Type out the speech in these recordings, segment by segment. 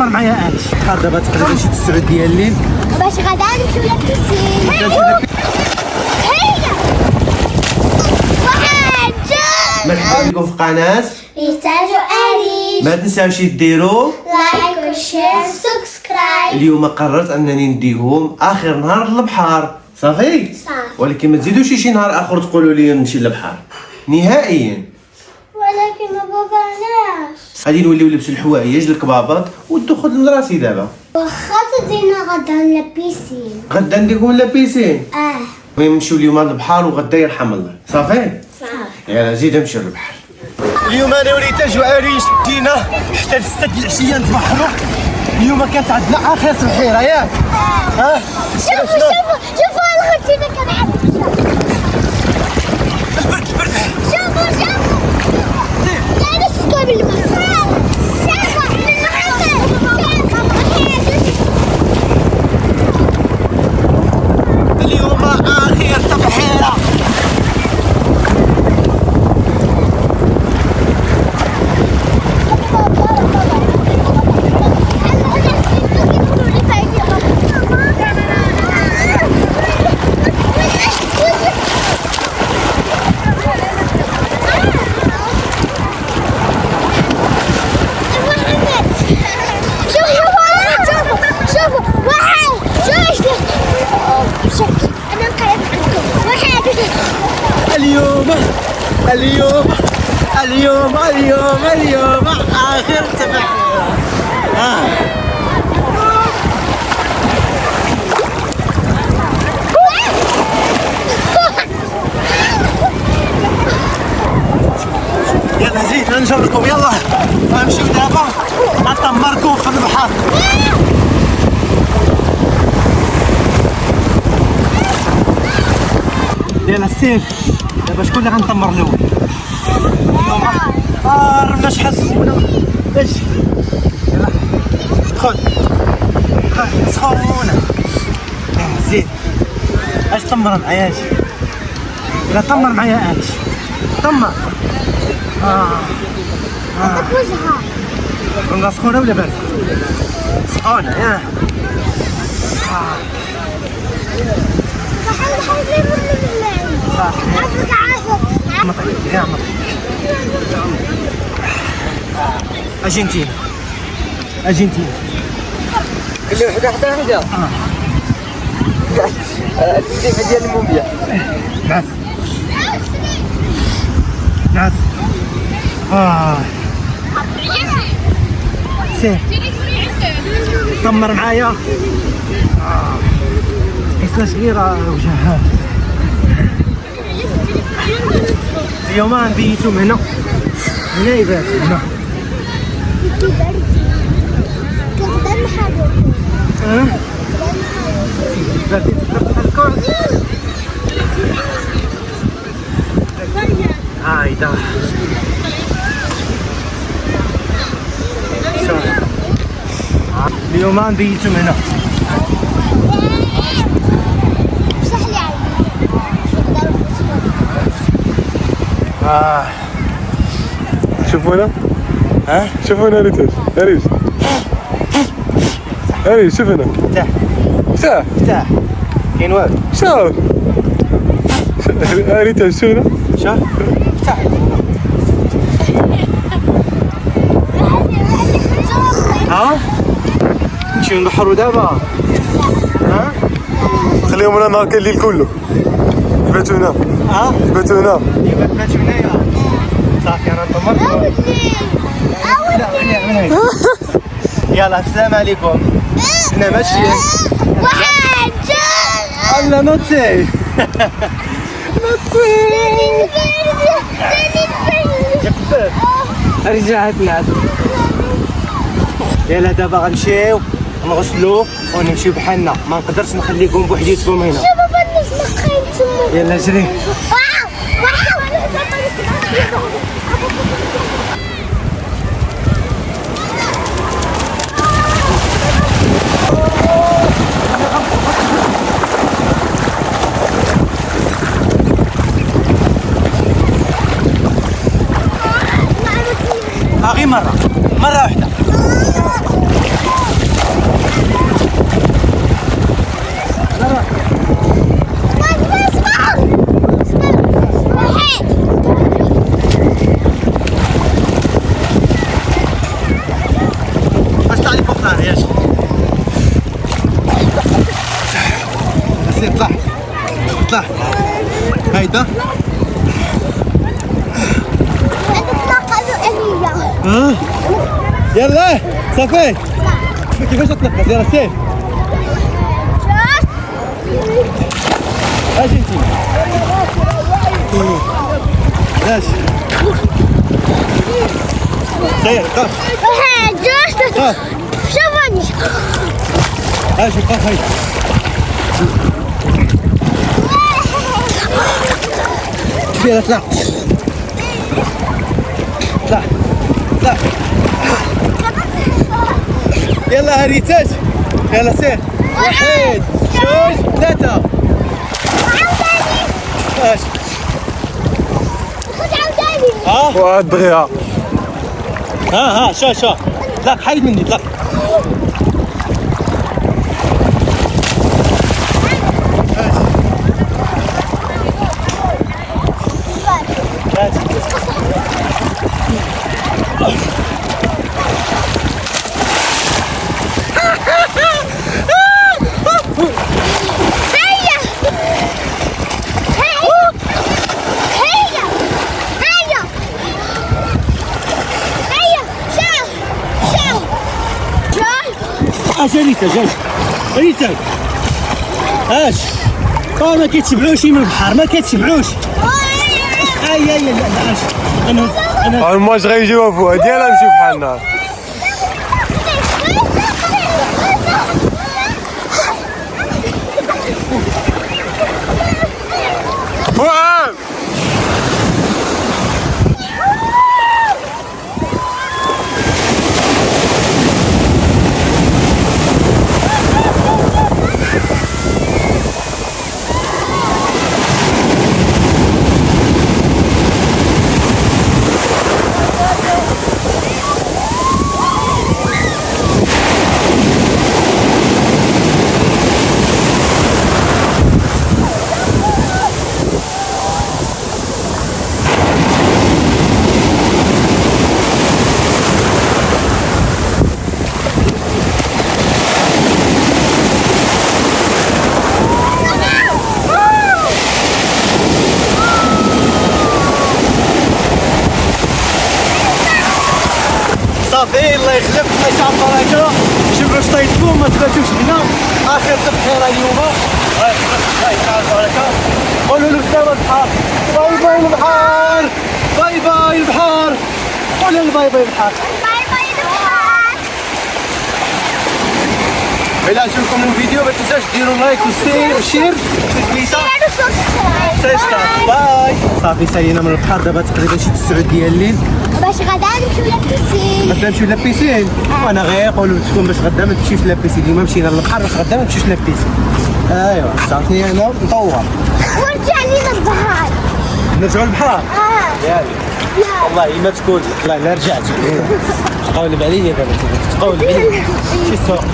تمر معايا انت. دابا تقريبا شي 9 ديال الليل باش غدا نمشيو للبيسين. مرحبا بكم في قناة يحتاجوا أريج. ما تنساوش ديروا لايك وشير وسبسكرايب. اليوم قررت انني نديهم اخر نهار للبحر صافي ولكن ما تزيدوش شي نهار اخر تقولوا لي نمشي للبحر نهائيا. ولكن ما بغيناش. غادي نوليو نلبسوا الحوايج الكبابط والدخول لراسي دابا. واخا تدينا غدا للبيسين. غدا نديكم لابيسين. المهم نمشيو اليوم للبحر وغدا يرحم الله صافي. يلا زيد نمشيو للبحر. اليوم انا وليت عريش جينا حتى ل6 العشيه نتبحروا. اليوم كانت عندنا اخر البحيره ياك. شوفوا الخرتينه كنعرف. البرد شوفوا لا نسقوا بالماء. اليوم اخر تبحيره. اليوم اخر تبحيره. يلا زيد نجركم يلا غنمشيو دابا نتمركو في البحر. يلا السير دابا شكون اللي غنطمر الاول؟ ربنا شحال سخونه باش يلا دخل سخونه. زيد اش طمر معايا اجي. لا طمر معايا اجي طمر. وجهها والله سخونه ولا بارده؟ سخونه ياه. أرجنتينا اللي وحده حتى وحده. السيفه ديال الموميا. نعس سير طمر معايا. قيسنا صغيره وجهها. اليوم نبيتو هنا يبات هنا. بردي بحال الكرز. هايدا اليوم نبيتو هنا. شوفوا هنا. شوفوا هنا ريتاش شوف هنا. فتح كاين والو. شوف ريتاش شوف هنا. شوف فتح. نمشيو نبحرو دابا. خليهم هنا نهار كاين الليل كله يباتوا هنا. يباتوا هنايا صافي انا نطمر. يلا السلام عليكم. انا ماشيين. الله نوتي رجعت ناس. يلا دابا غنمشيو نغسلو ونمشيو بحالنا. ما نقدرش نخليكم بوحديتكم هنا. يلا جري. غير مرة واحدة. يلا صافي كيفاش تنقص يلا سير اجي انتي ماشي سير قف قف شوفني اجي قف هاي كبيرة اطلع اطلع اطلع يلا هريتاج يلا سير واحد جوج ثلاثة ماشي ها وعاد دغيا ها شو اطلق حيد مني اطلق ريتا اش ما كيتشبعوش من البحر ما كيتشبعوش لا اش انا الماج غيجيو فوق ديالها نمشيو بحالنا فؤاد صافي الله يخلف الله يجعل البركه شوفوا واش طيبكم ما تباتوش هنا اخر تبخيره اليوم الله يجعل البركه قولوا له سلام البحر باي باي البحر باي باي البحر قولوا له باي باي البحر إلا عجبكم الفيديو ما تنساوش ديروا لايك وشير سبسكرايب باي صافي سالينا من البحر دابا تقريبا شي 9 ديال الليل باش غدا نمشيو للبيسين غدا نمشيو لابيسين وانا غير نقولوا لكم باش غدا ما تمشيوش لابيسين اليوم مشينا للبحر باش غدا ما تمشيوش لابيسين ايوا صافي انا نطور ورجع لينا البحر نرجعوا للبحر ياك والله ما تقول لا رجعت تقولب عليا دابا تقولب عليا شي سوق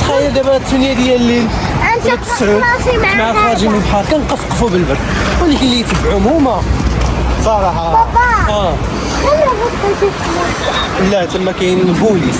تخيل دابا 8 ديال الليل انت خلاصي مع خارجين من البحر كنقفقفوا بالبرد ولكن اللي يتبعوهم هما صراحه بابا خلي بطل لا تما كاين البوليس